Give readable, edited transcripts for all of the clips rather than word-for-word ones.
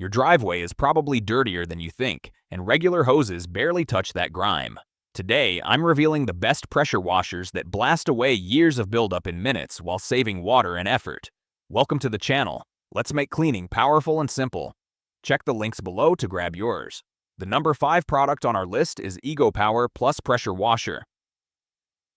Your driveway is probably dirtier than you think, and regular hoses barely touch that grime. Today, I'm revealing the best pressure washers that blast away years of buildup in minutes while saving water and effort. Welcome to the channel. Let's make cleaning powerful and simple. Check the links below to grab yours. The number 5 product on our list is EcoPower Plus Pressure Washer.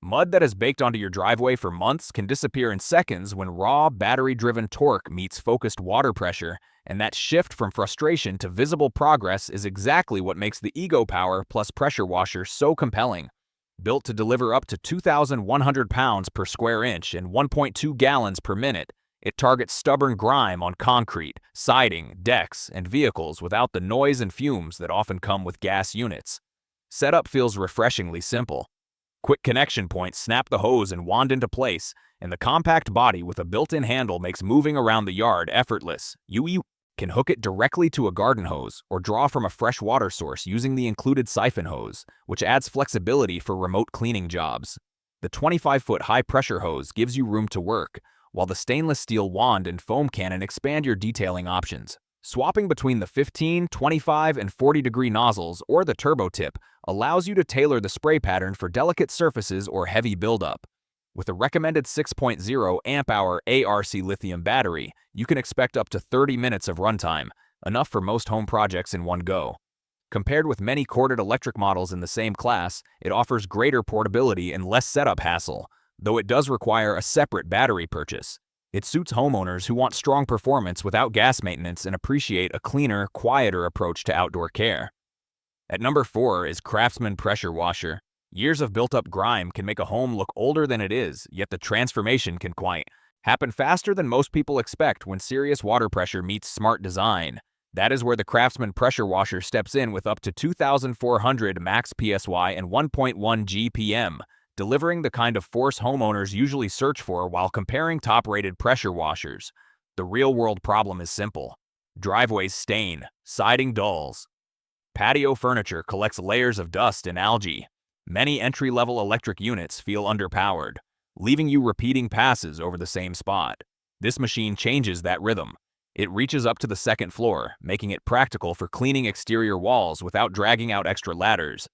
Mud that has baked onto your driveway for months can disappear in seconds when raw, battery-driven torque meets focused water pressure, and that shift from frustration to visible progress is exactly what makes the EcoPower Plus Pressure Washer so compelling. Built to deliver up to 2,100 pounds per square inch and 1.2 gallons per minute, it targets stubborn grime on concrete, siding, decks, and vehicles without the noise and fumes that often come with gas units. Setup feels refreshingly simple. Quick connection points snap the hose and wand into place, and the compact body with a built-in handle makes moving around the yard effortless. You can hook it directly to a garden hose or draw from a fresh water source using the included siphon hose, which adds flexibility for remote cleaning jobs. The 25-foot high-pressure hose gives you room to work, while the stainless steel wand and foam cannon expand your detailing options. Swapping between the 15, 25, and 40-degree nozzles or the turbo tip allows you to tailor the spray pattern for delicate surfaces or heavy buildup. With a recommended 6.0 amp-hour ARC lithium battery, you can expect up to 30 minutes of runtime, enough for most home projects in one go. Compared with many corded electric models in the same class, it offers greater portability and less setup hassle, though it does require a separate battery purchase. It suits homeowners who want strong performance without gas maintenance and appreciate a cleaner, quieter approach to outdoor care. At number 4 is CRAFTSMAN Pressure Washer. Years of built-up grime can make a home look older than it is, yet the transformation can happen faster than most people expect when serious water pressure meets smart design. That is where the CRAFTSMAN Pressure Washer steps in with up to 2,400 max PSY and 1.1 GPM, delivering the kind of force homeowners usually search for while comparing top-rated pressure washers. The real-world problem is simple. Driveways stain, siding dulls. Patio furniture collects layers of dust and algae. Many entry-level electric units feel underpowered, leaving you repeating passes over the same spot. This machine changes that rhythm. It reaches up to the second floor, making it practical for cleaning exterior walls without dragging out extra ladders.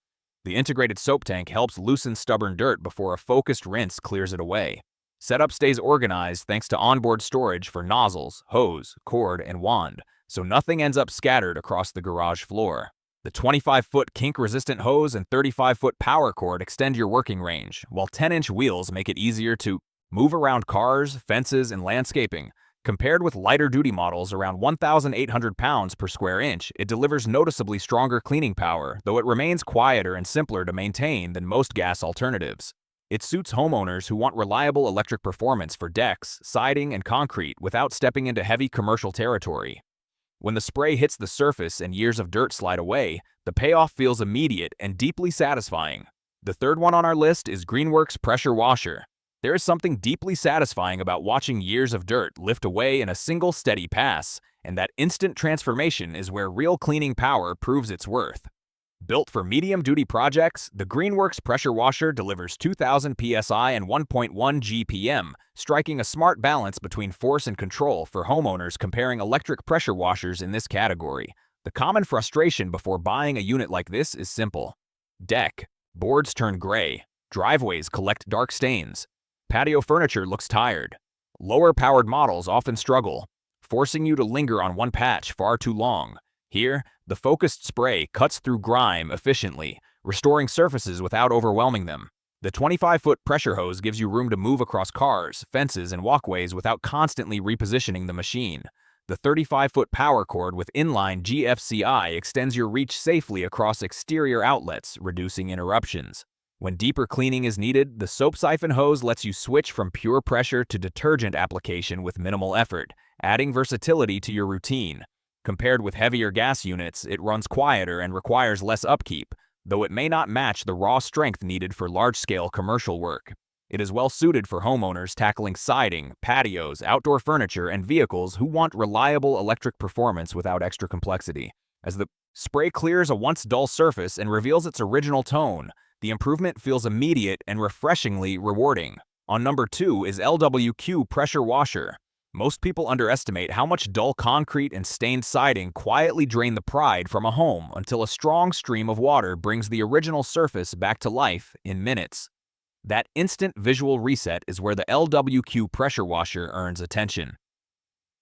The integrated soap tank helps loosen stubborn dirt before a focused rinse clears it away. Setup stays organized thanks to onboard storage for nozzles, hose, cord, and wand, so nothing ends up scattered across the garage floor. The 25-foot kink-resistant hose and 35-foot power cord extend your working range, while 10-inch wheels make it easier to move around cars, fences, and landscaping. Compared with lighter-duty models around 1,800 pounds per square inch, it delivers noticeably stronger cleaning power, though it remains quieter and simpler to maintain than most gas alternatives. It suits homeowners who want reliable electric performance for decks, siding, and concrete without stepping into heavy commercial territory. When the spray hits the surface and years of dirt slide away, the payoff feels immediate and deeply satisfying. The third one on our list is Greenworks Pressure Washer. There is something deeply satisfying about watching years of dirt lift away in a single steady pass, and that instant transformation is where real cleaning power proves its worth. Built for medium-duty projects, the Greenworks Pressure Washer delivers 2,000 psi and 1.1 GPM, striking a smart balance between force and control for homeowners comparing electric pressure washers in this category. The common frustration before buying a unit like this is simple. Deck. Boards turn gray. Driveways collect dark stains. Patio furniture looks tired. Lower-powered models often struggle, forcing you to linger on one patch far too long. Here, the focused spray cuts through grime efficiently, restoring surfaces without overwhelming them. The 25-foot pressure hose gives you room to move across cars, fences, and walkways without constantly repositioning the machine. The 35-foot power cord with inline GFCI extends your reach safely across exterior outlets, reducing interruptions. When deeper cleaning is needed, the soap siphon hose lets you switch from pure pressure to detergent application with minimal effort, adding versatility to your routine. Compared with heavier gas units, it runs quieter and requires less upkeep, though it may not match the raw strength needed for large-scale commercial work. It is well suited for homeowners tackling siding, patios, outdoor furniture, and vehicles who want reliable electric performance without extra complexity. As the spray clears a once dull surface and reveals its original tone, the improvement feels immediate and refreshingly rewarding. On number 2 is LWQ Pressure Washer. Most people underestimate how much dull concrete and stained siding quietly drain the pride from a home until a strong stream of water brings the original surface back to life in minutes. That instant visual reset is where the LWQ Pressure Washer earns attention.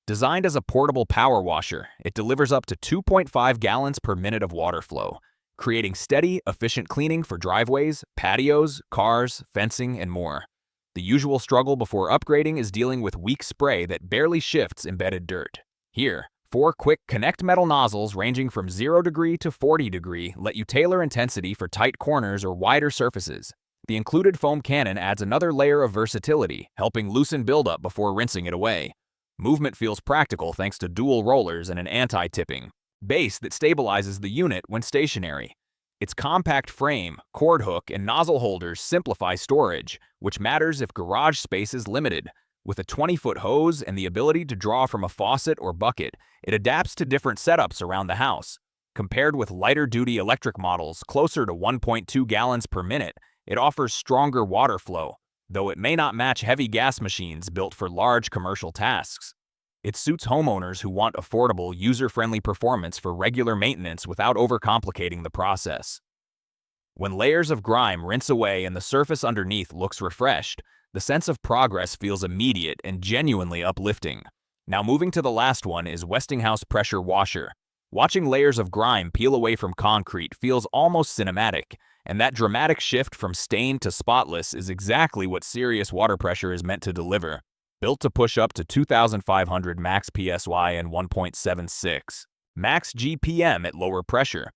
Designed as a portable power washer, it delivers up to 2.5 gallons per minute of water flow, creating steady, efficient cleaning for driveways, patios, cars, fencing, and more. The usual struggle before upgrading is dealing with weak spray that barely shifts embedded dirt. Here, 4 quick connect metal nozzles ranging from 0 degree to 40 degree let you tailor intensity for tight corners or wider surfaces. The included foam cannon adds another layer of versatility, helping loosen buildup before rinsing it away. Movement feels practical thanks to dual rollers and an anti-tipping base that stabilizes the unit when stationary. Its compact frame, cord hook, and nozzle holders simplify storage, which matters if garage space is limited. With a 20-foot hose and the ability to draw from a faucet or bucket, it adapts to different setups around the house. Compared with lighter-duty electric models closer to 1.2 gallons per minute, it offers stronger water flow, though it may not match heavy gas machines built for large commercial tasks. It suits homeowners who want affordable, user-friendly performance for regular maintenance without overcomplicating the process. When layers of grime rinse away and the surface underneath looks refreshed, the sense of progress feels immediate and genuinely uplifting. Now moving to the last one is Westinghouse Pressure Washer. Watching layers of grime peel away from concrete feels almost cinematic, and that dramatic shift from stained to spotless is exactly what serious water pressure is meant to deliver. Built to push up to 2,500 max PSY and 1.76 max GPM at lower pressure.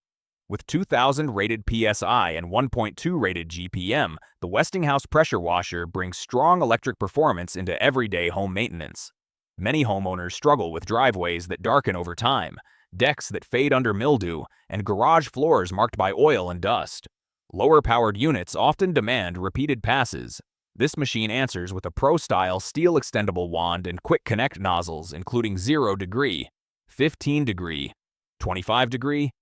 With 2,000 rated PSI and 1.2 rated GPM, the Westinghouse Pressure Washer brings strong electric performance into everyday home maintenance. Many homeowners struggle with driveways that darken over time, decks that fade under mildew, and garage floors marked by oil and dust. Lower-powered units often demand repeated passes. This machine answers with a pro-style steel extendable wand and quick connect nozzles including 0 degree, 15 degree, 25 degree,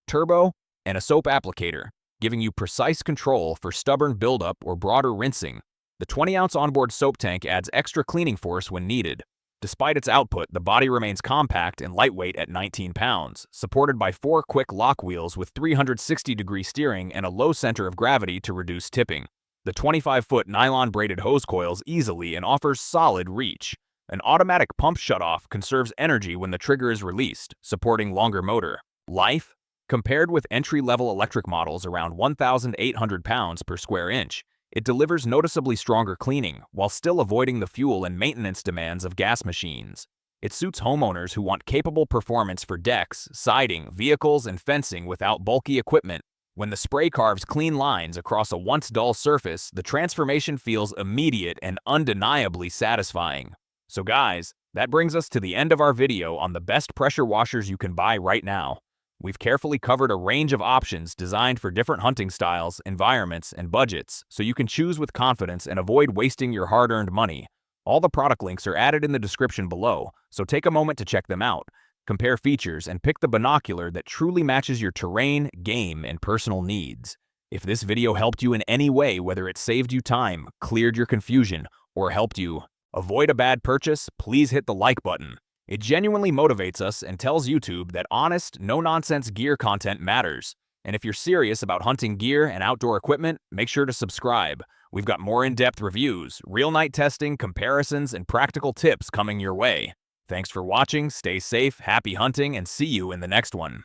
turbo, and a soap applicator, giving you precise control for stubborn buildup or broader rinsing. The 20-ounce onboard soap tank adds extra cleaning force when needed. Despite its output, the body remains compact and lightweight at 19 pounds, supported by 4 quick lock wheels with 360-degree steering and a low center of gravity to reduce tipping. The 25-foot nylon-braided hose coils easily and offers solid reach. An automatic pump shutoff conserves energy when the trigger is released, supporting longer motor life. Compared with entry-level electric models around 1,800 pounds per square inch, it delivers noticeably stronger cleaning while still avoiding the fuel and maintenance demands of gas machines. It suits homeowners who want capable performance for decks, siding, vehicles, and fencing without bulky equipment. When the spray carves clean lines across a once dull surface, the transformation feels immediate and undeniably satisfying. So guys, that brings us to the end of our video on the best pressure washers you can buy right now. We've carefully covered a range of options designed for different hunting styles, environments, and budgets, so you can choose with confidence and avoid wasting your hard-earned money. All the product links are added in the description below, so take a moment to check them out. Compare features and pick the binocular that truly matches your terrain, game, and personal needs. If this video helped you in any way, whether it saved you time, cleared your confusion, or helped you avoid a bad purchase, please hit the like button. It genuinely motivates us and tells YouTube that honest, no-nonsense gear content matters. And if you're serious about hunting gear and outdoor equipment, make sure to subscribe. We've got more in-depth reviews, real night testing, comparisons, and practical tips coming your way. Thanks for watching, stay safe, happy hunting, and see you in the next one.